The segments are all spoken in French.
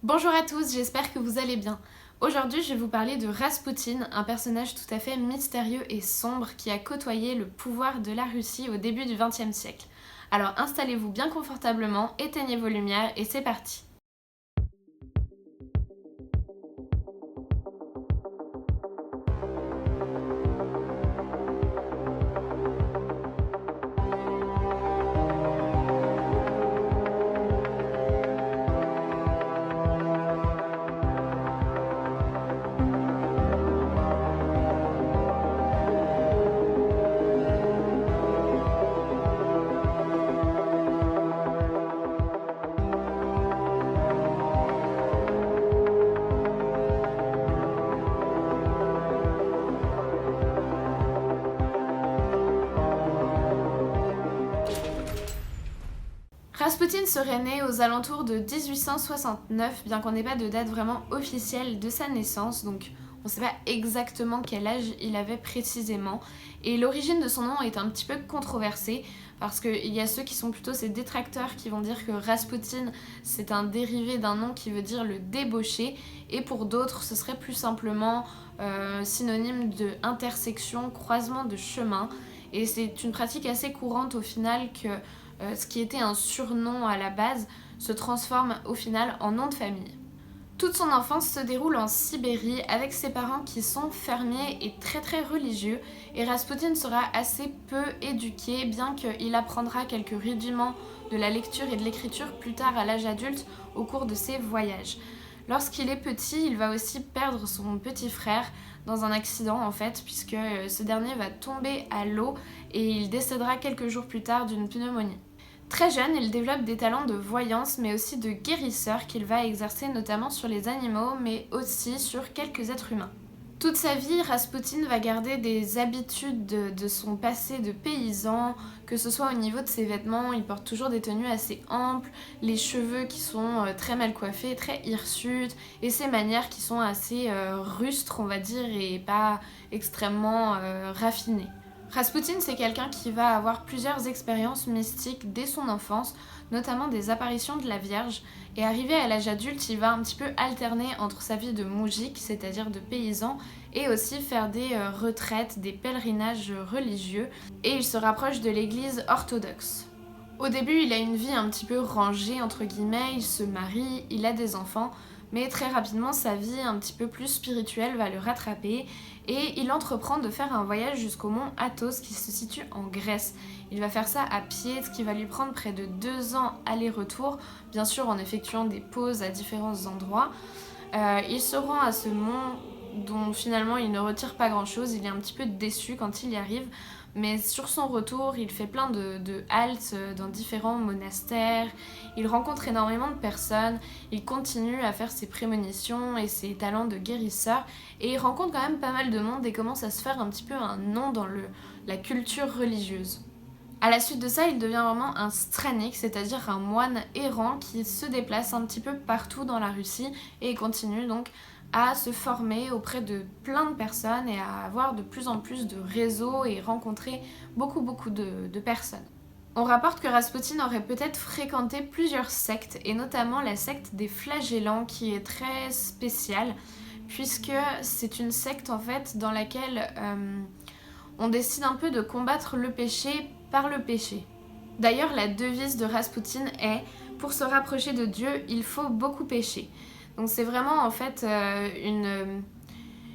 Bonjour à tous, j'espère que vous allez bien. Aujourd'hui, je vais vous parler de Raspoutine, un personnage tout à fait mystérieux et sombre qui a côtoyé le pouvoir de la Russie au début du XXe siècle. Alors installez-vous bien confortablement, éteignez vos lumières et c'est parti. Raspoutine serait né aux alentours de 1869, bien qu'on n'ait pas de date vraiment officielle de sa naissance, donc on ne sait pas exactement quel âge il avait précisément. Et l'origine de son nom est un petit peu controversée, parce qu'il y a ceux qui sont plutôt ses détracteurs qui vont dire que Raspoutine c'est un dérivé d'un nom qui veut dire le débauché, et pour d'autres ce serait plus simplement synonyme de intersection, croisement de chemin. Et c'est une pratique assez courante au final que ce qui était un surnom à la base se transforme au final en nom de famille. Toute son enfance se déroule en Sibérie avec ses parents qui sont fermiers et très religieux, et Raspoutine sera assez peu éduqué, bien qu'il apprendra quelques rudiments de la lecture et de l'écriture plus tard à l'âge adulte au cours de ses voyages. Lorsqu'il est petit, il va aussi perdre son petit frère dans un accident en fait, puisque ce dernier va tomber à l'eau et il décédera quelques jours plus tard d'une pneumonie. Très jeune, il développe des talents de voyance mais aussi de guérisseur qu'il va exercer notamment sur les animaux mais aussi sur quelques êtres humains. Toute sa vie, Raspoutine va garder des habitudes de son passé de paysan, que ce soit au niveau de ses vêtements, il porte toujours des tenues assez amples, les cheveux qui sont très mal coiffés, très hirsutes, et ses manières qui sont assez rustres, on va dire, et pas extrêmement raffinées. Raspoutine, c'est quelqu'un qui va avoir plusieurs expériences mystiques dès son enfance, notamment des apparitions de la Vierge, et arrivé à l'âge adulte, il va un petit peu alterner entre sa vie de moujik, c'est-à-dire de paysan, et aussi faire des retraites, des pèlerinages religieux, et il se rapproche de l'église orthodoxe. Au début, il a une vie un petit peu rangée, entre guillemets, il se marie, il a des enfants, mais très rapidement, sa vie un petit peu plus spirituelle va le rattraper et il entreprend de faire un voyage jusqu'au mont Athos qui se situe en Grèce. Il va faire ça à pied, ce qui va lui prendre près de 2 ans aller-retour, bien sûr en effectuant des pauses à différents endroits. Il se rend à ce mont dont finalement il ne retire pas grand-chose, il est un petit peu déçu quand il y arrive, mais sur son retour, il fait plein de haltes dans différents monastères, il rencontre énormément de personnes, il continue à faire ses prémonitions et ses talents de guérisseur, et il rencontre quand même pas mal de monde et commence à se faire un petit peu un nom dans la culture religieuse. À la suite de ça, il devient vraiment un stranik, c'est-à-dire un moine errant qui se déplace un petit peu partout dans la Russie et continue donc à se former auprès de plein de personnes et à avoir de plus en plus de réseaux et rencontrer beaucoup de personnes. On rapporte que Raspoutine aurait peut-être fréquenté plusieurs sectes, et notamment la secte des flagellants qui est très spéciale, puisque c'est une secte en fait dans laquelle on décide un peu de combattre le péché par le péché. D'ailleurs, la devise de Raspoutine est « Pour se rapprocher de Dieu, il faut beaucoup pécher ». Donc c'est vraiment en fait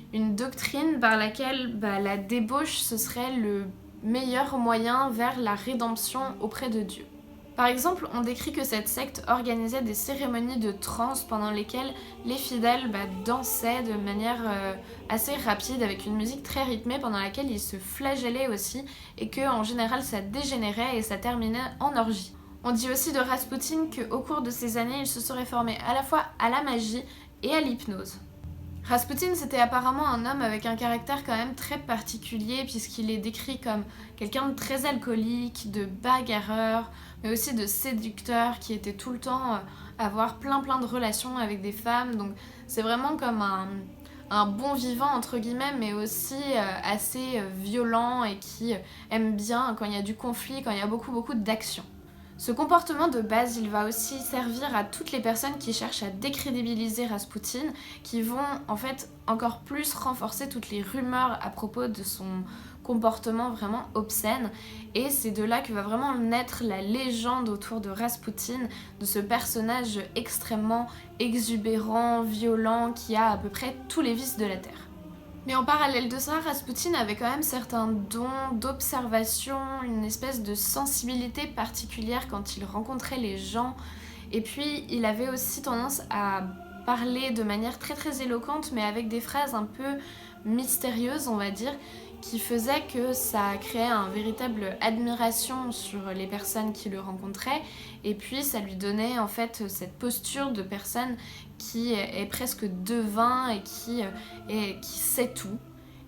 une doctrine par laquelle la débauche ce serait le meilleur moyen vers la rédemption auprès de Dieu. Par exemple, on décrit que cette secte organisait des cérémonies de transe pendant lesquelles les fidèles dansaient de manière assez rapide avec une musique très rythmée pendant laquelle ils se flagellaient aussi et que en général ça dégénérait et ça terminait en orgie. On dit aussi de Raspoutine qu'au cours de ces années, il se serait formé à la fois à la magie et à l'hypnose. Raspoutine, c'était apparemment un homme avec un caractère quand même très particulier puisqu'il est décrit comme quelqu'un de très alcoolique, de bagarreur, mais aussi de séducteur qui était tout le temps à avoir plein de relations avec des femmes. Donc c'est vraiment comme un bon vivant entre guillemets, mais aussi assez violent et qui aime bien quand il y a du conflit, quand il y a beaucoup d'action. Ce comportement de base, il va aussi servir à toutes les personnes qui cherchent à décrédibiliser Rasputin, qui vont en fait encore plus renforcer toutes les rumeurs à propos de son comportement vraiment obscène. Et c'est de là que va vraiment naître la légende autour de Rasputin, de ce personnage extrêmement exubérant, violent, qui a à peu près tous les vices de la Terre. Mais en parallèle de ça, Rasputin avait quand même certains dons d'observation, une espèce de sensibilité particulière quand il rencontrait les gens. Et puis, il avait aussi tendance à parler de manière très très éloquente, mais avec des phrases un peu mystérieuses, on va dire, qui faisaient que ça créait une véritable admiration sur les personnes qui le rencontraient. Et puis, ça lui donnait en fait cette posture de personne qui est presque devin et qui sait tout.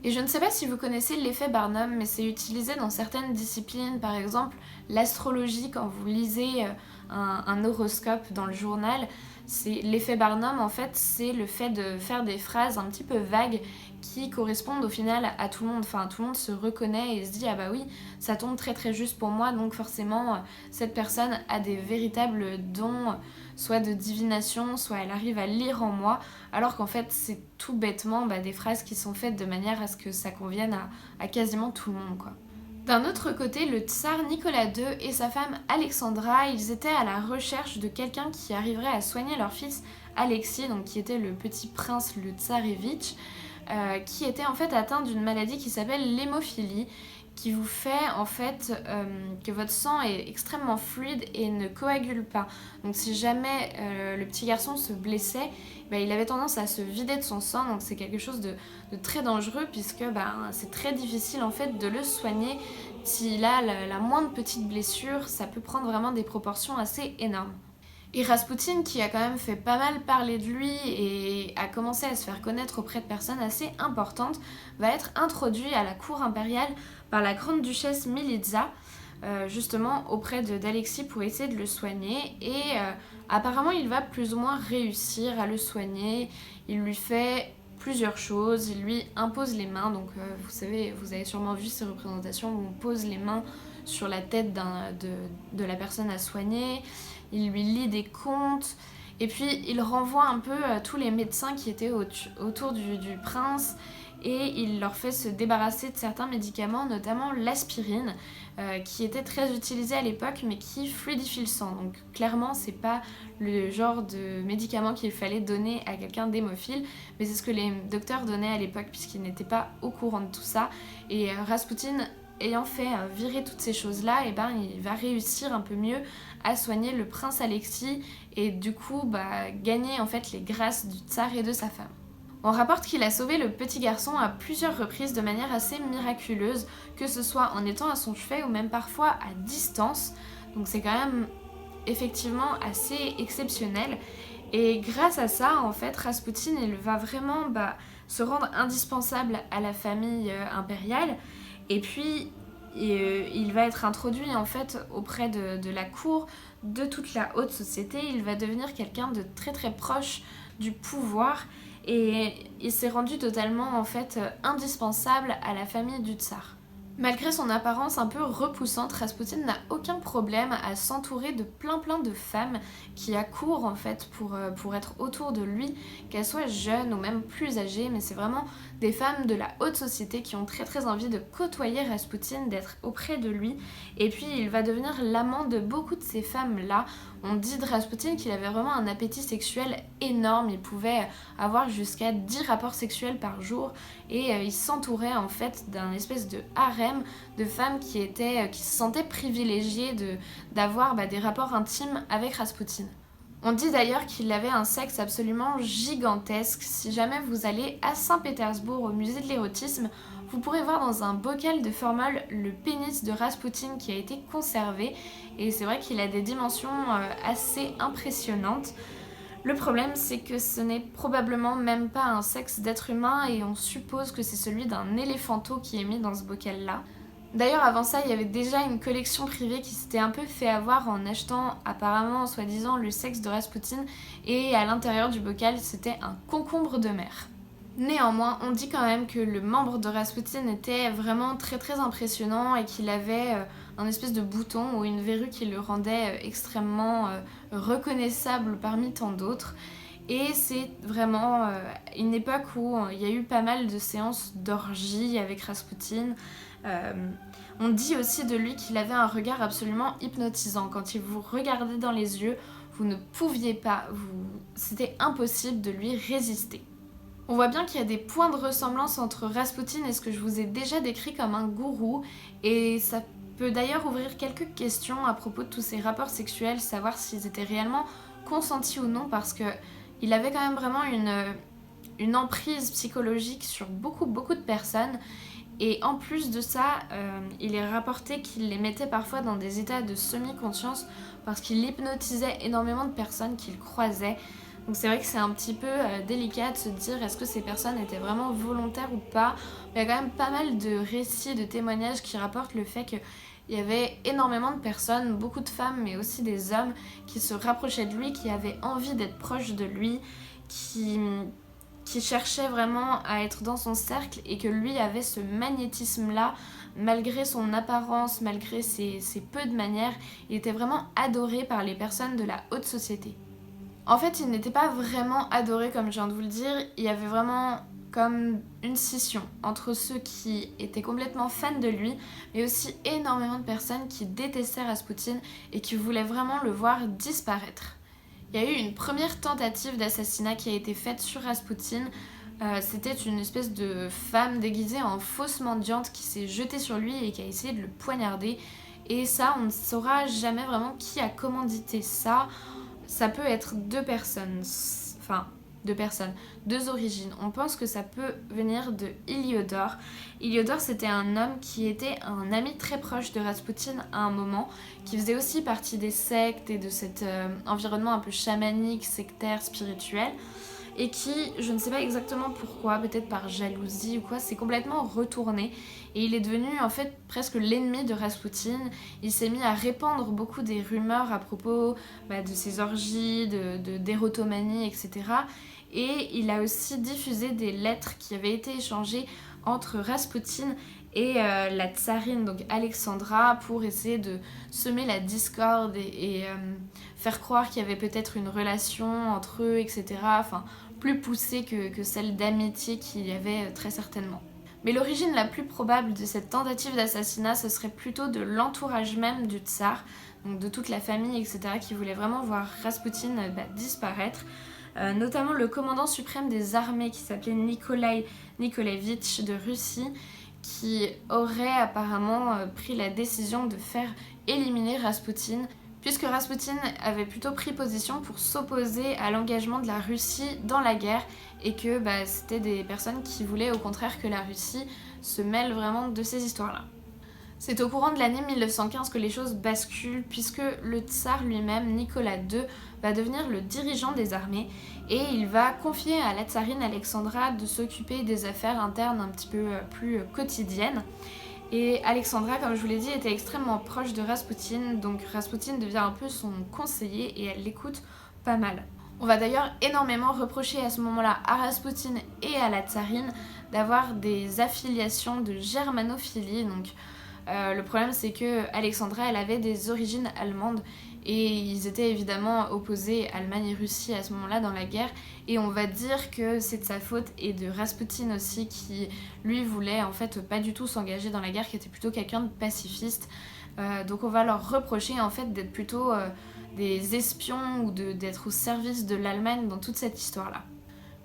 Et je ne sais pas si vous connaissez l'effet Barnum, mais c'est utilisé dans certaines disciplines, par exemple l'astrologie, quand vous lisez un horoscope dans le journal. C'est l'effet Barnum, en fait, c'est le fait de faire des phrases un petit peu vagues qui correspondent au final à tout le monde. Enfin, tout le monde se reconnaît et se dit « Ah bah oui, ça tombe très très juste pour moi, donc forcément, cette personne a des véritables dons, soit de divination, soit elle arrive à lire en moi. » Alors qu'en fait, c'est tout bêtement des phrases qui sont faites de manière à ce que ça convienne à quasiment tout le monde, quoi. D'un autre côté, le tsar Nicolas II et sa femme Alexandra, ils étaient à la recherche de quelqu'un qui arriverait à soigner leur fils Alexis, donc qui était le petit prince, le tsarevitch, qui était en fait atteint d'une maladie qui s'appelle l'hémophilie, qui vous fait en fait que votre sang est extrêmement fluide et ne coagule pas. Donc si jamais le petit garçon se blessait, il avait tendance à se vider de son sang, donc c'est quelque chose de très dangereux puisque c'est très difficile en fait de le soigner. S'il a la moindre petite blessure, ça peut prendre vraiment des proportions assez énormes. Et Rasputin, qui a quand même fait pas mal parler de lui et a commencé à se faire connaître auprès de personnes assez importantes, va être introduit à la cour impériale par la grande duchesse Militza, justement auprès d'Alexis pour essayer de le soigner. Et apparemment, il va plus ou moins réussir à le soigner. Il lui fait plusieurs choses, il lui impose les mains. Donc vous savez, vous avez sûrement vu ces représentations où on pose les mains sur la tête de la personne à soigner. Il lui lit des contes, et puis il renvoie un peu tous les médecins qui étaient autour du prince, et il leur fait se débarrasser de certains médicaments, notamment l'aspirine, qui était très utilisée à l'époque, mais qui fluidifie le sang. Donc clairement, c'est pas le genre de médicament qu'il fallait donner à quelqu'un d'hémophile, mais c'est ce que les docteurs donnaient à l'époque, puisqu'ils n'étaient pas au courant de tout ça. Et Rasputin, ayant fait virer toutes ces choses-là, il va réussir un peu mieux à soigner le prince Alexis et du coup gagner en fait les grâces du tsar et de sa femme. On rapporte qu'il a sauvé le petit garçon à plusieurs reprises de manière assez miraculeuse, que ce soit en étant à son chevet ou même parfois à distance. Donc c'est quand même effectivement assez exceptionnel. Et grâce à ça, en fait, Rasputin il va vraiment se rendre indispensable à la famille impériale. Et puis, il va être introduit en fait auprès de la cour, de toute la haute société. Il va devenir quelqu'un de très très proche du pouvoir et il s'est rendu totalement en fait indispensable à la famille du tsar. Malgré son apparence un peu repoussante, Rasputin n'a aucun problème à s'entourer de plein de femmes qui accourent en fait pour être autour de lui, qu'elles soient jeunes ou même plus âgées, mais c'est vraiment des femmes de la haute société qui ont très très envie de côtoyer Rasputin, d'être auprès de lui, et puis il va devenir l'amant de beaucoup de ces femmes-là. On dit de Rasputin qu'il avait vraiment un appétit sexuel énorme, il pouvait avoir jusqu'à 10 rapports sexuels par jour, et il s'entourait en fait d'un espèce de harem de femmes qui se sentaient privilégiées d'avoir des rapports intimes avec Rasputin. On dit d'ailleurs qu'il avait un sexe absolument gigantesque. Si jamais vous allez à Saint-Pétersbourg au musée de l'érotisme, vous pourrez voir dans un bocal de formol le pénis de Rasputin qui a été conservé, et c'est vrai qu'il a des dimensions assez impressionnantes. Le problème, c'est que ce n'est probablement même pas un sexe d'être humain et on suppose que c'est celui d'un éléphanteau qui est mis dans ce bocal-là. D'ailleurs, avant ça, il y avait déjà une collection privée qui s'était un peu fait avoir en achetant apparemment, soi-disant, le sexe de Rasputin, et à l'intérieur du bocal, c'était un concombre de mer. Néanmoins, on dit quand même que le membre de Rasputin était vraiment très très impressionnant et qu'il avait un espèce de bouton ou une verrue qui le rendait extrêmement reconnaissable parmi tant d'autres. Et c'est vraiment une époque où il y a eu pas mal de séances d'orgie avec Rasputin. On dit aussi de lui qu'il avait un regard absolument hypnotisant. Quand il vous regardait dans les yeux, vous ne pouviez pas, c'était impossible de lui résister. On voit bien qu'il y a des points de ressemblance entre Rasputin et ce que je vous ai déjà décrit comme un gourou, et ça peut d'ailleurs ouvrir quelques questions à propos de tous ces rapports sexuels, savoir s'ils étaient réellement consentis ou non, parce que il avait quand même vraiment une emprise psychologique sur beaucoup de personnes. Et en plus de ça, il est rapporté qu'il les mettait parfois dans des états de semi-conscience parce qu'il hypnotisait énormément de personnes qu'il croisait. Donc c'est vrai que c'est un petit peu délicat de se dire est-ce que ces personnes étaient vraiment volontaires ou pas. Mais il y a quand même pas mal de récits, de témoignages qui rapportent le fait qu'il y avait énormément de personnes, beaucoup de femmes mais aussi des hommes qui se rapprochaient de lui, qui avaient envie d'être proches de lui, qui cherchait vraiment à être dans son cercle et que lui avait ce magnétisme-là, malgré son apparence, malgré ses peu de manières, il était vraiment adoré par les personnes de la haute société. En fait, il n'était pas vraiment adoré comme je viens de vous le dire, il y avait vraiment comme une scission entre ceux qui étaient complètement fans de lui, mais aussi énormément de personnes qui détestaient Rasputin et qui voulaient vraiment le voir disparaître. Il y a eu une première tentative d'assassinat qui a été faite sur Rasputin. C'était une espèce de femme déguisée en fausse mendiante qui s'est jetée sur lui et qui a essayé de le poignarder. Et ça, on ne saura jamais vraiment qui a commandité ça. Ça peut être deux personnes. Deux origines. On pense que ça peut venir de Héliodore. Héliodore, c'était un homme qui était un ami très proche de Rasputin à un moment, qui faisait aussi partie des sectes et de cet environnement un peu chamanique, sectaire, spirituel, et qui, je ne sais pas exactement pourquoi, peut-être par jalousie ou quoi, s'est complètement retourné et il est devenu en fait presque l'ennemi de Rasputin. Il s'est mis à répandre beaucoup des rumeurs à propos de ses orgies, d'érotomanie, etc. Et il a aussi diffusé des lettres qui avaient été échangées entre Rasputin et la tsarine, donc Alexandra, pour essayer de semer la discorde et faire croire qu'il y avait peut-être une relation entre eux, etc. Enfin, plus poussée que celle d'amitié qu'il y avait très certainement. Mais l'origine la plus probable de cette tentative d'assassinat, ce serait plutôt de l'entourage même du tsar, donc de toute la famille, etc., qui voulait vraiment voir Rasputin disparaître. Notamment le commandant suprême des armées qui s'appelait Nikolaï Nikolaïevitch de Russie, qui aurait apparemment pris la décision de faire éliminer Rasputin, puisque Rasputin avait plutôt pris position pour s'opposer à l'engagement de la Russie dans la guerre et que c'était des personnes qui voulaient au contraire que la Russie se mêle vraiment de ces histoires-là. C'est au courant de l'année 1915 que les choses basculent puisque le tsar lui-même, Nicolas II, va devenir le dirigeant des armées et il va confier à la tsarine Alexandra de s'occuper des affaires internes un petit peu plus quotidiennes. Et Alexandra, comme je vous l'ai dit, était extrêmement proche de Rasputin, donc Rasputin devient un peu son conseiller et elle l'écoute pas mal. On va d'ailleurs énormément reprocher à ce moment-là à Rasputin et à la tsarine d'avoir des affiliations de germanophilie. Donc le problème c'est que Alexandra elle avait des origines allemandes et ils étaient évidemment opposés Allemagne et Russie à ce moment-là dans la guerre et on va dire que c'est de sa faute et de Rasputin aussi qui lui voulait en fait pas du tout s'engager dans la guerre, qui était plutôt quelqu'un de pacifiste. Donc on va leur reprocher en fait d'être plutôt des espions ou d'être au service de l'Allemagne dans toute cette histoire-là.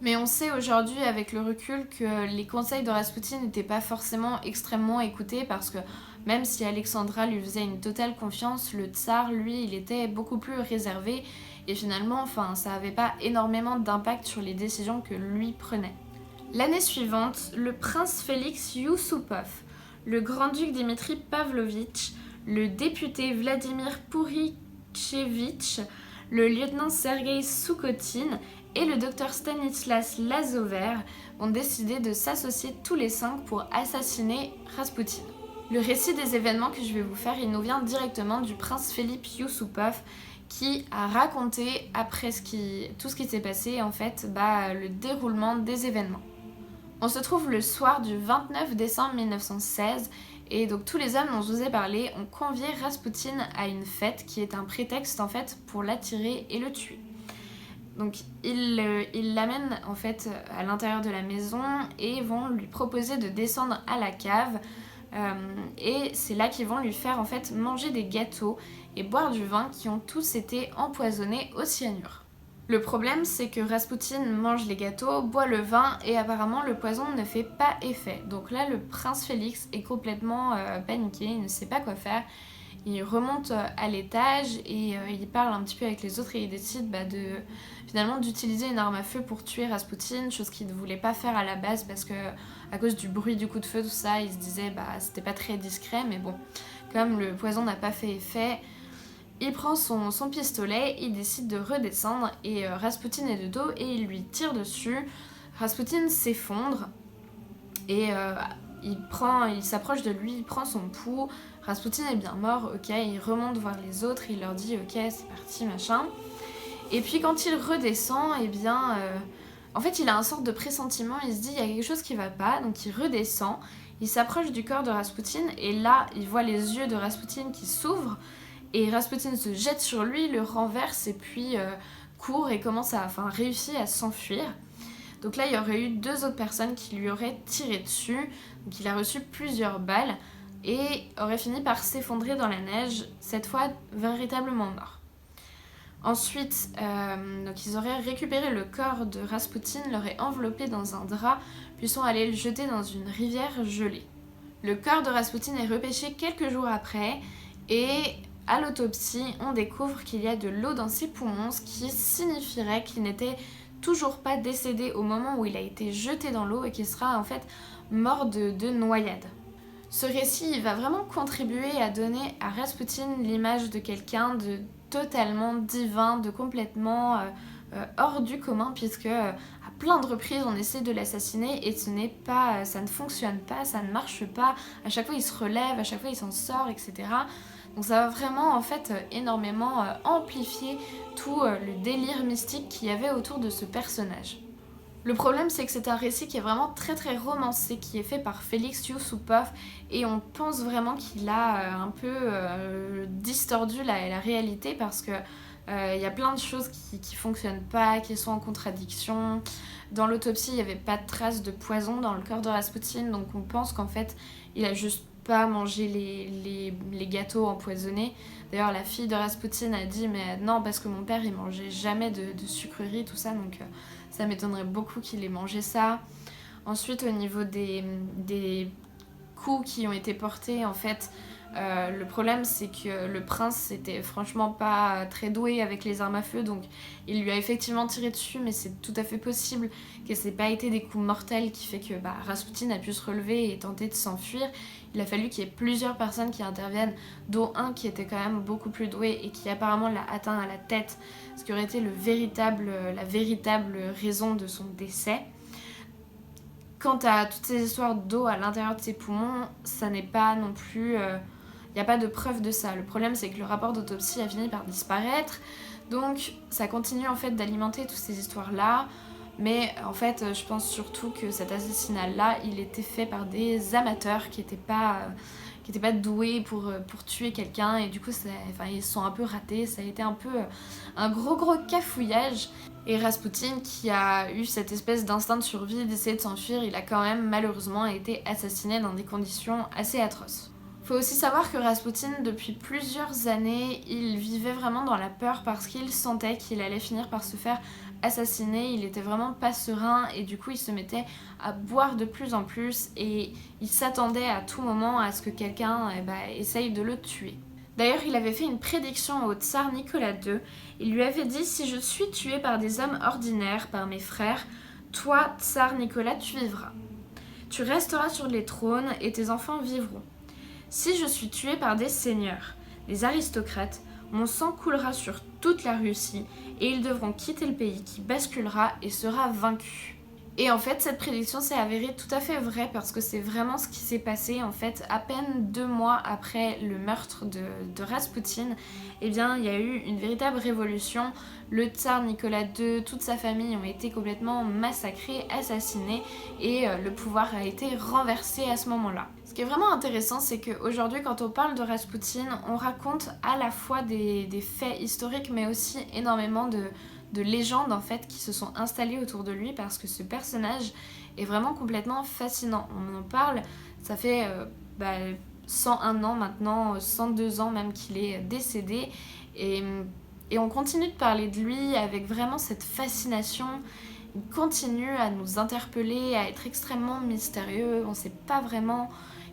Mais on sait aujourd'hui avec le recul que les conseils de Rasputin n'étaient pas forcément extrêmement écoutés parce que même si Alexandra lui faisait une totale confiance, le tsar, lui, il était beaucoup plus réservé et finalement, ça n'avait pas énormément d'impact sur les décisions que lui prenait. L'année suivante, le prince Félix Youssoupov, le grand-duc Dimitri Pavlovitch, le député Vladimir Pourikchevitch, le lieutenant Sergei Soukhotine et le docteur Stanislas Lazover ont décidé de s'associer tous les 5 pour assassiner Rasputin. Le récit des événements que je vais vous faire, il nous vient directement du prince Philippe Youssoupov qui a raconté, après tout ce qui s'est passé, en fait, le déroulement des événements. On se trouve le soir du 29 décembre 1916 et donc tous les hommes dont je vous ai parlé ont convié Raspoutine à une fête qui est un prétexte en fait pour l'attirer et le tuer. Donc ils l'amènent en fait à l'intérieur de la maison et vont lui proposer de descendre à la cave et c'est là qu'ils vont lui faire en fait manger des gâteaux et boire du vin qui ont tous été empoisonnés au cyanure. Le problème, c'est que Raspoutine mange les gâteaux, boit le vin et apparemment le poison ne fait pas effet. Donc là, le prince Félix est complètement paniqué, il ne sait pas quoi faire. Il remonte à l'étage et il parle un petit peu avec les autres et il décide finalement d'utiliser une arme à feu pour tuer Raspoutine, chose qu'il ne voulait pas faire à la base parce que à cause du bruit du coup de feu, tout ça, il se disait c'était pas très discret, mais bon, comme le poison n'a pas fait effet, il prend son pistolet, il décide de redescendre et Raspoutine est de dos et il lui tire dessus. Raspoutine s'effondre et il s'approche de lui, il prend son pouls. Raspoutine est bien mort, ok, il remonte voir les autres, il leur dit ok c'est parti machin. Et puis quand il redescend, en fait il a un sorte de pressentiment, il se dit il y a quelque chose qui va pas, donc il redescend, il s'approche du corps de Raspoutine et là il voit les yeux de Raspoutine qui s'ouvrent. Et Raspoutine se jette sur lui, le renverse et puis court et réussit à s'enfuir. Donc là, il y aurait eu 2 autres personnes qui lui auraient tiré dessus. Donc il a reçu plusieurs balles et aurait fini par s'effondrer dans la neige, cette fois véritablement mort. Ensuite, donc ils auraient récupéré le corps de Raspoutine, l'auraient enveloppé dans un drap, puis sont allés le jeter dans une rivière gelée. Le corps de Raspoutine est repêché quelques jours après et à l'autopsie, on découvre qu'il y a de l'eau dans ses poumons, ce qui signifierait qu'il n'était toujours pas décédé au moment où il a été jeté dans l'eau et qu'il sera en fait mort de noyade. Ce récit va vraiment contribuer à donner à Raspoutine l'image de quelqu'un de totalement divin, de complètement hors du commun, puisque à plein de reprises on essaie de l'assassiner et ça ne fonctionne pas, ça ne marche pas. À chaque fois il se relève, à chaque fois il s'en sort, etc. Donc ça va vraiment en fait énormément amplifier tout le délire mystique qu'il y avait autour de ce personnage. Le problème c'est que c'est un récit qui est vraiment très très romancé, qui est fait par Félix Youssoupov et on pense vraiment qu'il a un peu distordu la réalité parce que il y a plein de choses qui fonctionnent pas, qui sont en contradiction. Dans l'autopsie il n'y avait pas de traces de poison dans le corps de Raspoutine, donc on pense qu'en fait il a juste pas manger les gâteaux empoisonnés. D'ailleurs la fille de Raspoutine a dit mais non parce que mon père il mangeait jamais de sucreries tout ça, donc ça m'étonnerait beaucoup qu'il ait mangé ça. Ensuite au niveau des coups qui ont été portés en fait, le problème c'est que le prince était franchement pas très doué avec les armes à feu, donc il lui a effectivement tiré dessus, mais c'est tout à fait possible que ce n'ait pas été des coups mortels qui fait que Raspoutine a pu se relever et tenter de s'enfuir. Il a fallu qu'il y ait plusieurs personnes qui interviennent, dont un qui était quand même beaucoup plus doué et qui apparemment l'a atteint à la tête, ce qui aurait été la véritable raison de son décès. Quant à toutes ces histoires d'eau à l'intérieur de ses poumons, ça n'est pas non plus... Il n'y a pas de preuve de ça. Le problème, c'est que le rapport d'autopsie a fini par disparaître. Donc, ça continue en fait d'alimenter toutes ces histoires-là. Mais en fait, je pense surtout que cet assassinat-là, il était fait par des amateurs qui n'étaient pas doués pour tuer quelqu'un. Et du coup, ils se sont un peu ratés. Ça a été un peu un gros cafouillage. Et Raspoutine, qui a eu cette espèce d'instinct de survie, d'essayer de s'enfuir, il a quand même malheureusement été assassiné dans des conditions assez atroces. Faut aussi savoir que Raspoutine, depuis plusieurs années, il vivait vraiment dans la peur parce qu'il sentait qu'il allait finir par se faire assassiner. Il était vraiment pas serein et du coup il se mettait à boire de plus en plus et il s'attendait à tout moment à ce que quelqu'un essaye de le tuer. D'ailleurs, il avait fait une prédiction au tsar Nicolas II. Il lui avait dit « Si je suis tué par des hommes ordinaires, par mes frères, toi, tsar Nicolas, tu vivras. Tu resteras sur les trônes et tes enfants vivront. Si je suis tué par des seigneurs, des aristocrates, mon sang coulera sur toute la Russie et ils devront quitter le pays qui basculera et sera vaincu. » Et en fait, cette prédiction s'est avérée tout à fait vraie parce que c'est vraiment ce qui s'est passé. En fait, à peine 2 mois après le meurtre de Raspoutine, eh bien, il y a eu une véritable révolution. Le tsar Nicolas II, toute sa famille ont été complètement massacrés, assassinés et le pouvoir a été renversé à ce moment-là. Ce qui est vraiment intéressant, c'est qu'aujourd'hui, quand on parle de Raspoutine, on raconte à la fois des faits historiques, mais aussi énormément de légendes en fait qui se sont installées autour de lui parce que ce personnage est vraiment complètement fascinant. On en parle, ça fait 101 ans maintenant, 102 ans même qu'il est décédé et on continue de parler de lui avec vraiment cette fascination. Il continue à nous interpeller, à être extrêmement mystérieux, on ne sait pas vraiment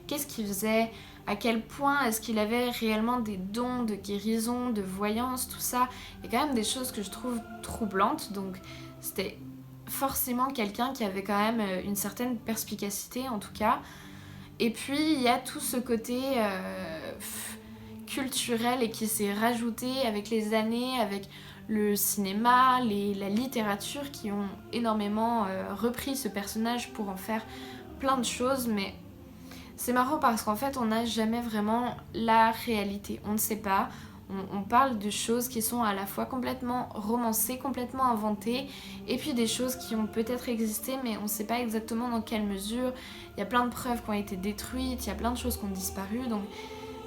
qu'est-ce qu'il faisait, à quel point est-ce qu'il avait réellement des dons de guérison, de voyance, tout ça. Il y a quand même des choses que je trouve troublantes, donc c'était forcément quelqu'un qui avait quand même une certaine perspicacité en tout cas. Et puis il y a tout ce côté culturel et qui s'est rajouté avec les années, avec le cinéma, la littérature qui ont énormément repris ce personnage pour en faire plein de choses, mais c'est marrant parce qu'en fait on n'a jamais vraiment la réalité, on ne sait pas, on parle de choses qui sont à la fois complètement romancées, complètement inventées, et puis des choses qui ont peut-être existé mais on ne sait pas exactement dans quelle mesure. Il y a plein de preuves qui ont été détruites, il y a plein de choses qui ont disparu, donc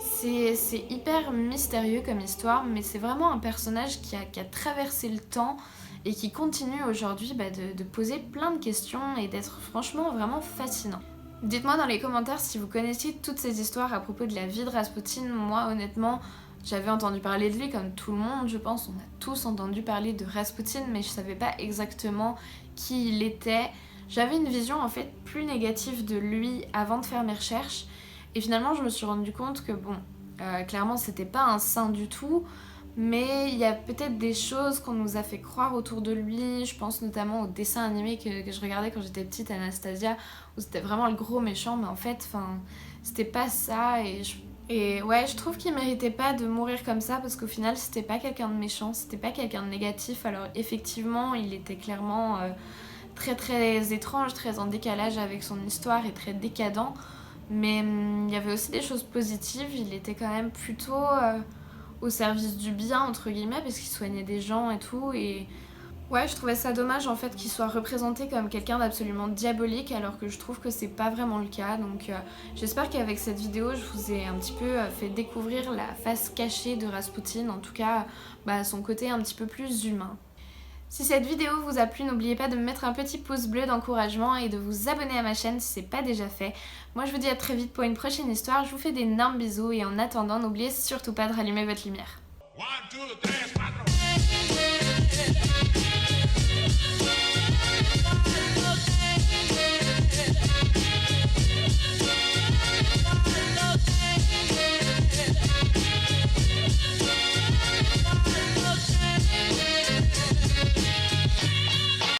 c'est hyper mystérieux comme histoire, mais c'est vraiment un personnage qui a traversé le temps et qui continue aujourd'hui de poser plein de questions et d'être franchement vraiment fascinant. Dites-moi dans les commentaires si vous connaissiez toutes ces histoires à propos de la vie de Raspoutine. Moi honnêtement, j'avais entendu parler de lui comme tout le monde, je pense. On a tous entendu parler de Raspoutine, mais je savais pas exactement qui il était. J'avais une vision en fait plus négative de lui avant de faire mes recherches. Et finalement, je me suis rendu compte que clairement, c'était pas un saint du tout. Mais il y a peut-être des choses qu'on nous a fait croire autour de lui. Je pense notamment au dessin animé que je regardais quand j'étais petite, Anastasia, où c'était vraiment le gros méchant, mais en fait, c'était pas ça. Et ouais, je trouve qu'il méritait pas de mourir comme ça, parce qu'au final, c'était pas quelqu'un de méchant, c'était pas quelqu'un de négatif. Alors effectivement, il était clairement très très étrange, très en décalage avec son histoire et très décadent. Mais il y avait aussi des choses positives, il était quand même plutôt au service du bien entre guillemets parce qu'il soignait des gens et tout, et ouais, je trouvais ça dommage en fait qu'il soit représenté comme quelqu'un d'absolument diabolique alors que je trouve que c'est pas vraiment le cas. Donc j'espère qu'avec cette vidéo je vous ai un petit peu fait découvrir la face cachée de Raspoutine, en tout cas son côté un petit peu plus humain. Si cette vidéo vous a plu, n'oubliez pas de me mettre un petit pouce bleu d'encouragement et de vous abonner à ma chaîne si c'est pas déjà fait. Moi je vous dis à très vite pour une prochaine histoire, je vous fais d'énormes bisous et en attendant n'oubliez surtout pas de rallumer votre lumière. 1, 2, 3, 4.